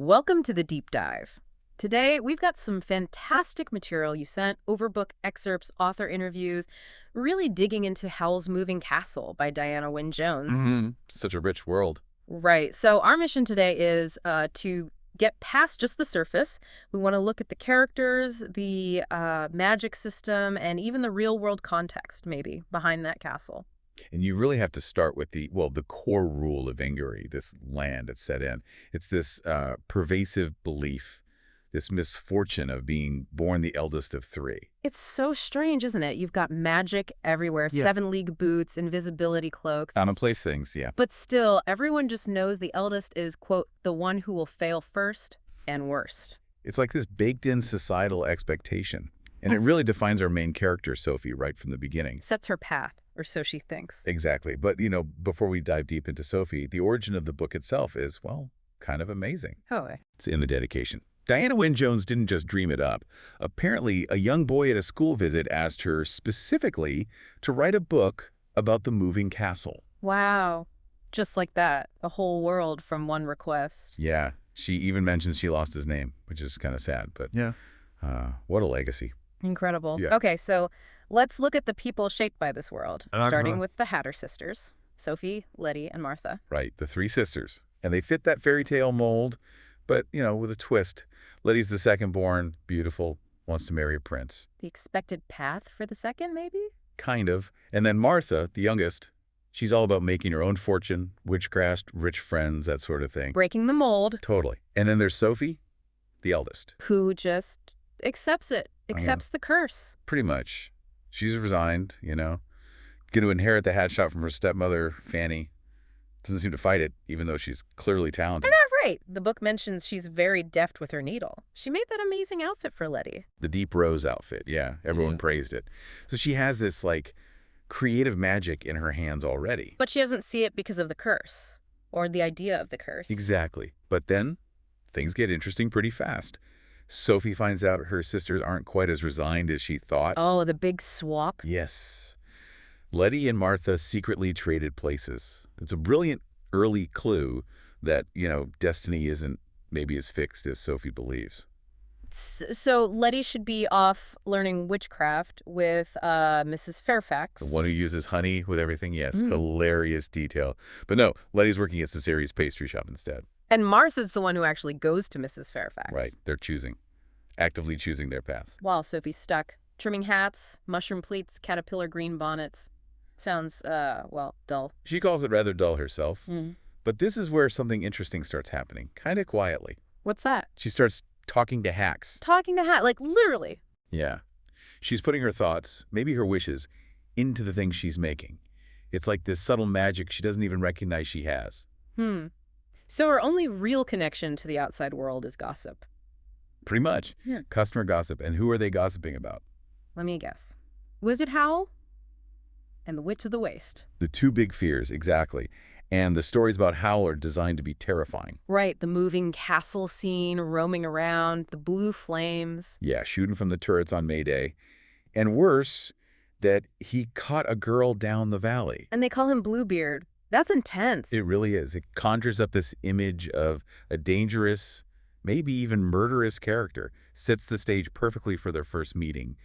Welcome to the deep dive. Today, we've got some fantastic material you sent, overbook excerpts, author interviews, really digging into Howl's Moving Castle by Diana Wynne Jones. Such a rich world. Right. So our mission today is to get past just the surface. We want to look at the characters, the magic system, and even the real-world context, maybe, behind that castle. And you really have to start with the core rule of Ingary, this land it's set in. It's this pervasive belief, this misfortune of being born the eldest of three. It's so strange, isn't it? You've got magic everywhere, Yeah. 7-league boots, invisibility cloaks. Commonplace things, yeah. But still, everyone just knows the eldest is, quote, the one who will fail first and worst. It's like this baked-in societal expectation. And it really defines our main character, Sophie, right from the beginning. Sets her path, or so she thinks. Exactly. But, before we dive deep into Sophie, the origin of the book itself is, well, kind of amazing. Oh, It's in the dedication. Diana Wynne Jones didn't just dream it up. Apparently, a young boy at a school visit asked her specifically to write a book about the moving castle. wow. Just like that. A whole world from one request. Yeah, she even mentions she lost his name, which is kind of sad, but Yeah. what a legacy. Incredible. Yeah. Okay, so let's look at the people shaped by this world, Uh-huh. starting with the Hatter sisters, Sophie, Letty, and Martha. Right, the three sisters. And they fit that fairy tale mold, but, with a twist. Letty's the second born, beautiful, wants to marry a prince. The expected path for the second, maybe? Kind of. And then Martha, the youngest, she's all about making her own fortune, witchcraft, rich friends, that sort of thing. Breaking the mold. Totally. And then there's Sophie, the eldest. Who just accepts it, accepts the curse. Pretty much. She's resigned, Going to inherit the hat shop from her stepmother, Fanny. Doesn't seem to fight it, even though she's clearly talented. And that's right. The book mentions she's very deft with her needle. She made that amazing outfit for Letty. The deep rose outfit, yeah. Everyone praised it. So she has this, creative magic in her hands already. But she doesn't see it because of the curse, or the idea of the curse. Exactly. But then, things get interesting pretty fast. Sophie finds out her sisters aren't quite as resigned as she thought. Oh, the big swap. Yes. Letty and Martha secretly traded places. It's a brilliant early clue that, destiny isn't maybe as fixed as Sophie believes. So Letty should be off learning witchcraft with Mrs. Fairfax. The one who uses honey with everything, yes. Hilarious detail. But no, Letty's working at Ciceri's pastry shop instead. And Martha's the one who actually goes to Mrs. Fairfax. Right. They're actively choosing their paths. While Sophie's stuck. Trimming hats, mushroom pleats, caterpillar green bonnets. Sounds, dull. She calls it rather dull herself. Mm. But this is where something interesting starts happening, kind of quietly. What's that? She starts talking to hacks. Talking to hat, like literally. Yeah. She's putting her thoughts, maybe her wishes, into the things she's making. It's like this subtle magic she doesn't even recognize she has. So her only real connection to the outside world is gossip. Pretty much. Yeah. Customer gossip. And who are they gossiping about? Let me guess. Wizard Howl and the Witch of the Waste. The two big fears, exactly. And the stories about Howl are designed to be terrifying. Right, the moving castle scene, roaming around, the blue flames. Yeah, shooting from the turrets on May Day. And worse, that he caught a girl down the valley. And they call him Bluebeard. That's intense. It really is. It conjures up this image of a dangerous, maybe even murderous character, sets the stage perfectly for their first meeting,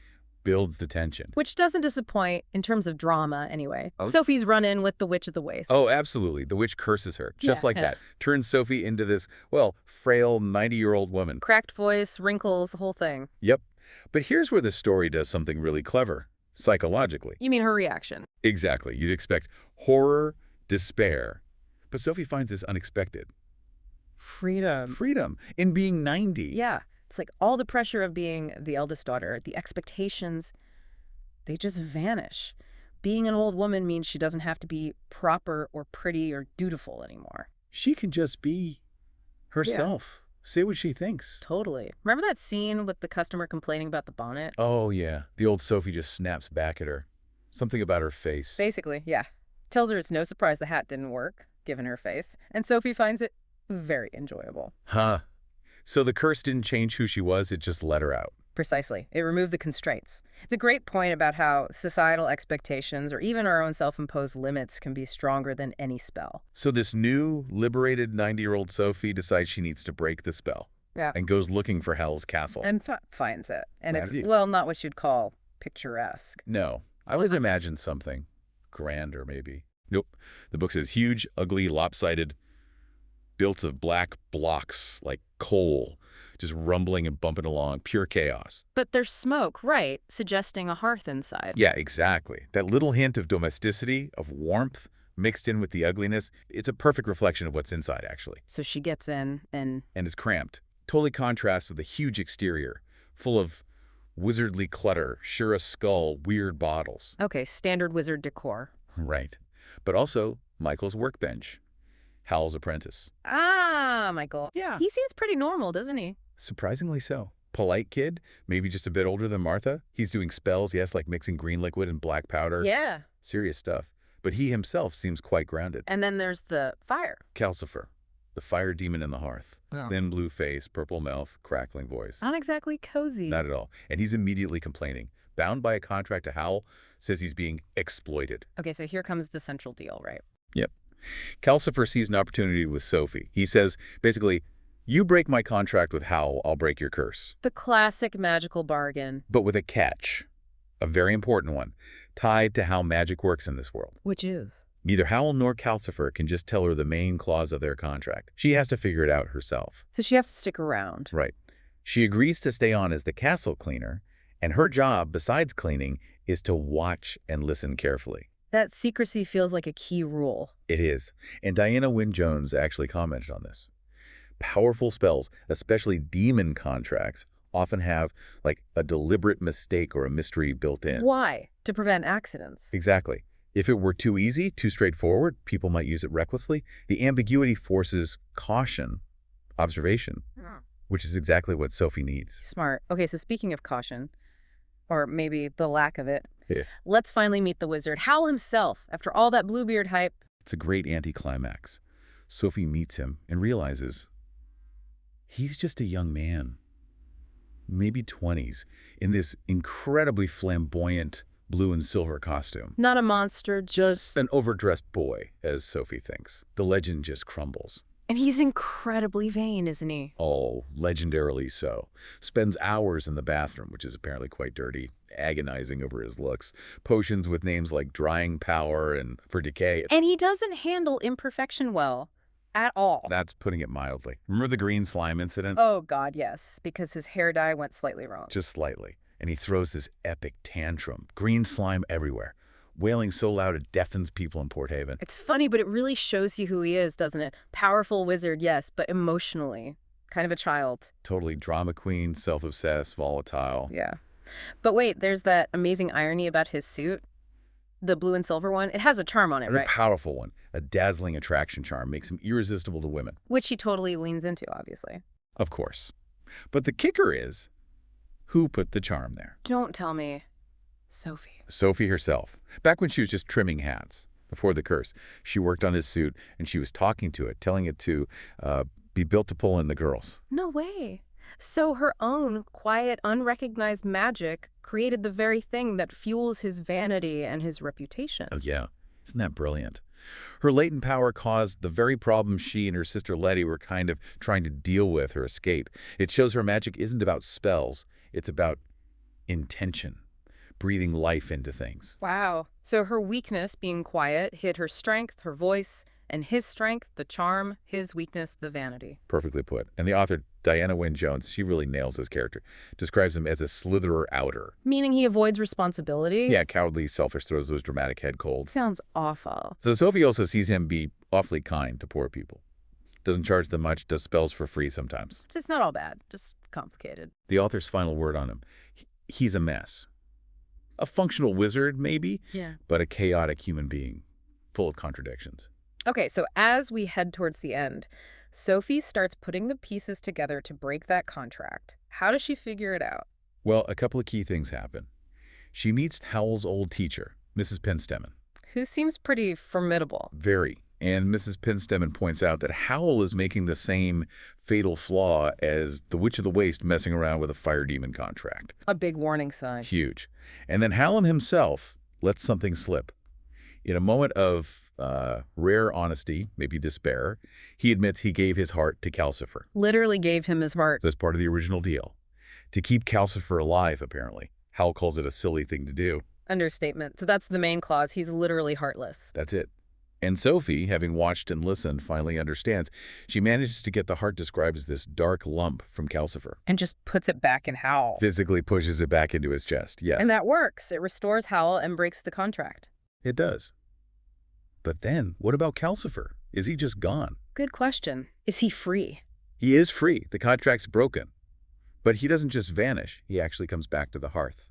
builds the tension. Which doesn't disappoint in terms of drama, anyway. Oh. Sophie's run-in with the Witch of the Waste. Oh, absolutely. The witch curses her, just Yeah. like that. Turns Sophie into this, frail 90-year-old woman. Cracked voice, wrinkles, the whole thing. Yep. But here's where the story does something really clever, psychologically. You mean her reaction? Exactly. You'd expect horror, despair. But Sophie finds this unexpected. Freedom in being 90. Yeah. It's like all the pressure of being the eldest daughter, the expectations, they just vanish. Being an old woman means she doesn't have to be proper or pretty or dutiful anymore. She can just be herself. Say what she thinks. Totally. Remember that scene with the customer complaining about the bonnet? Oh, yeah. The old Sophie just snaps back at her. Something about her face. Basically, yeah. Tells her it's no surprise the hat didn't work, given her face. And Sophie finds it very enjoyable. Huh. So the curse didn't change who she was, it just let her out. Precisely. It removed the constraints. It's a great point about how societal expectations or even our own self-imposed limits can be stronger than any spell. So this new, liberated 90-year-old Sophie decides she needs to break the spell Yeah. and goes looking for Howl's castle. And finds it. And it's, Magic. well, not what you'd call picturesque. No, I always imagined something grander, maybe. Nope. The book says huge, ugly, lopsided, built of black blocks like coal, just rumbling and bumping along, pure chaos. But there's smoke, right, suggesting a hearth inside. Yeah, exactly. That little hint of domesticity, of warmth, mixed in with the ugliness, it's a perfect reflection of what's inside, actually. So she gets in and... And it's cramped. Totally contrasts with the huge exterior, full of wizardly clutter, sure a skull, weird bottles. Okay, standard wizard decor. Right. But also Michael's workbench, Howl's apprentice. Ah, Michael. Yeah. He seems pretty normal, doesn't he? Surprisingly so. Polite kid, maybe just a bit older than Martha. He's doing spells, yes, like mixing green liquid and black powder. Yeah. Serious stuff. But he himself seems quite grounded. And then there's the fire. Calcifer, the fire demon in the hearth. Oh. Thin blue face, purple mouth, crackling voice. Not exactly cozy. Not at all. And he's immediately complaining. Bound by a contract to Howl, says he's being exploited. Okay, so here comes the central deal, right? Yep. Calcifer sees an opportunity with Sophie. He says, basically, you break my contract with Howl, I'll break your curse. The classic magical bargain. But with a catch, a very important one, tied to how magic works in this world. Which is? Neither Howl nor Calcifer can just tell her the main clause of their contract. She has to figure it out herself. So she has to stick around. Right. She agrees to stay on as the castle cleaner, and her job, besides cleaning, is to watch and listen carefully. That secrecy feels like a key rule. It is. And Diana Wynne Jones actually commented on this. Powerful spells, especially demon contracts, often have like a deliberate mistake or a mystery built in. Why? To prevent accidents. Exactly. If it were too easy, too straightforward, people might use it recklessly. The ambiguity forces caution, observation, which is exactly what Sophie needs. Smart. Okay, so speaking of caution, or maybe the lack of it, Yeah. let's finally meet the wizard, Howl himself, after all that Bluebeard hype. It's a great anticlimax. Sophie meets him and realizes he's just a young man, maybe 20s, in this incredibly flamboyant blue and silver costume. Not a monster, just... An overdressed boy, as Sophie thinks. The legend just crumbles. And he's incredibly vain, isn't he? Oh, legendarily so. Spends hours in the bathroom, which is apparently quite dirty, agonizing over his looks. Potions with names like drying power and for decay. And he doesn't handle imperfection well. At all. That's putting it mildly. Remember the green slime incident? Oh, God, yes. Because his hair dye went slightly wrong. Just slightly. And he throws this epic tantrum. Green slime everywhere. Wailing so loud it deafens people in Port Haven. It's funny, but it really shows you who he is, doesn't it? Powerful wizard, yes, but emotionally. Kind of a child. Totally drama queen, self-obsessed, volatile. Yeah. But wait, there's that amazing irony about his suit. The blue and silver one. It has a charm on it, A right? powerful one. A dazzling attraction charm makes him irresistible to women. Which he totally leans into, obviously. Of course. But the kicker is, who put the charm there? Don't tell me. Sophie. Sophie herself. Back when she was just trimming hats, before the curse, she worked on his suit, and she was talking to it, telling it to be built to pull in the girls. No way. So her own quiet, unrecognized magic created the very thing that fuels his vanity and his reputation. Oh, yeah. Isn't that brilliant? Her latent power caused the very problem she and her sister Letty were kind of trying to deal with or escape. It shows her magic isn't about spells. It's about intention, breathing life into things. Wow. So her weakness, being quiet, hid her strength, her voice, and his strength, the charm, his weakness, the vanity. Perfectly put. And the author, Diana Wynne Jones, she really nails his character. Describes him as a slitherer outer. Meaning he avoids responsibility? Yeah, cowardly, selfish, throws those dramatic head colds. Sounds awful. So Sophie also sees him be awfully kind to poor people. Doesn't charge them much, does spells for free sometimes. It's not all bad, just complicated. The author's final word on him. He's a mess. A functional wizard, maybe, Yeah. but a chaotic human being, full of contradictions. Okay, so as we head towards the end, Sophie starts putting the pieces together to break that contract. How does she figure it out? Well, a couple of key things happen. She meets Howl's old teacher, Mrs. Penstemon. Who seems pretty formidable. Very. And Mrs. Pinstemon points out that Howl is making the same fatal flaw as the Witch of the Waste messing around with a fire demon contract. A big warning sign. Huge. And then Hallam himself lets something slip. In a moment of rare honesty, maybe despair, he admits he gave his heart to Calcifer. Literally gave him his heart. That's part of the original deal. To keep Calcifer alive, apparently. Howl calls it a silly thing to do. Understatement. So that's the main clause. He's literally heartless. That's it. And Sophie, having watched and listened, finally understands. She manages to get the heart described as this dark lump from Calcifer. And just puts it back in Howl. Physically pushes it back into his chest, yes. And that works. It restores Howl and breaks the contract. It does. But then, what about Calcifer? Is he just gone? Good question. Is he free? He is free. The contract's broken. But he doesn't just vanish. He actually comes back to the hearth.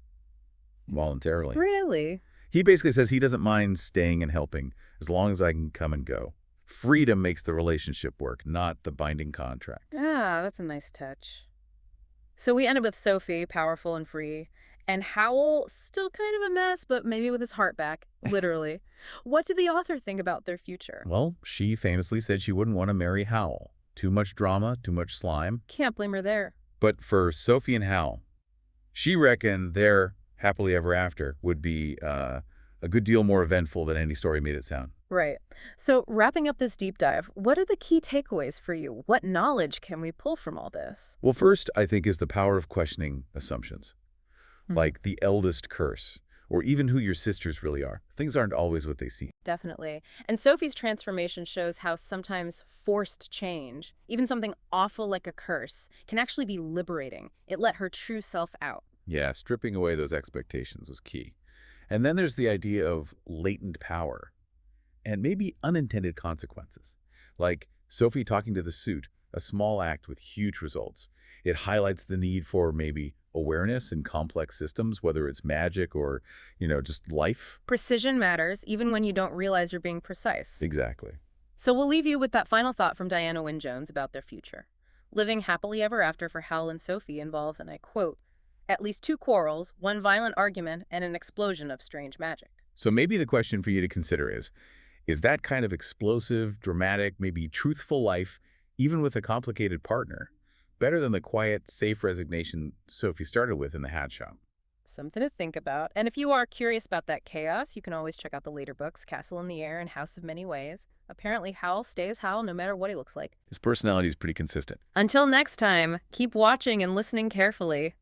Voluntarily. Really? He basically says he doesn't mind staying and helping as long as I can come and go. Freedom makes the relationship work, not the binding contract. Ah, that's a nice touch. So we ended with Sophie, powerful and free, and Howl, still kind of a mess, but maybe with his heart back, literally. What did the author think about their future? Well, she famously said she wouldn't want to marry Howl. Too much drama, too much slime. Can't blame her there. But for Sophie and Howl, she reckoned their happily ever after would be a good deal more eventful than any story made it sound. Right. So wrapping up this deep dive, what are the key takeaways for you? What knowledge can we pull from all this? Well, first, I think, is the power of questioning assumptions, like the eldest curse, or even who your sisters really are. Things aren't always what they seem. Definitely. And Sophie's transformation shows how sometimes forced change, even something awful like a curse, can actually be liberating. It let her true self out. Yeah, stripping away those expectations was key. And then there's the idea of latent power and maybe unintended consequences. Like Sophie talking to the suit, a small act with huge results. It highlights the need for maybe awareness in complex systems, whether it's magic or, just life. Precision matters, even when you don't realize you're being precise. Exactly. So we'll leave you with that final thought from Diana Wynne Jones about their future. Living happily ever after for Howl and Sophie involves, and I quote, at least 2 quarrels, 1 violent argument, and an explosion of strange magic. So maybe the question for you to consider is that kind of explosive, dramatic, maybe truthful life, even with a complicated partner, better than the quiet, safe resignation Sophie started with in the hat shop? Something to think about. And if you are curious about that chaos, you can always check out the later books, Castle in the Air and House of Many Ways. Apparently, Howl stays Howl no matter what he looks like. His personality is pretty consistent. Until next time, keep watching and listening carefully.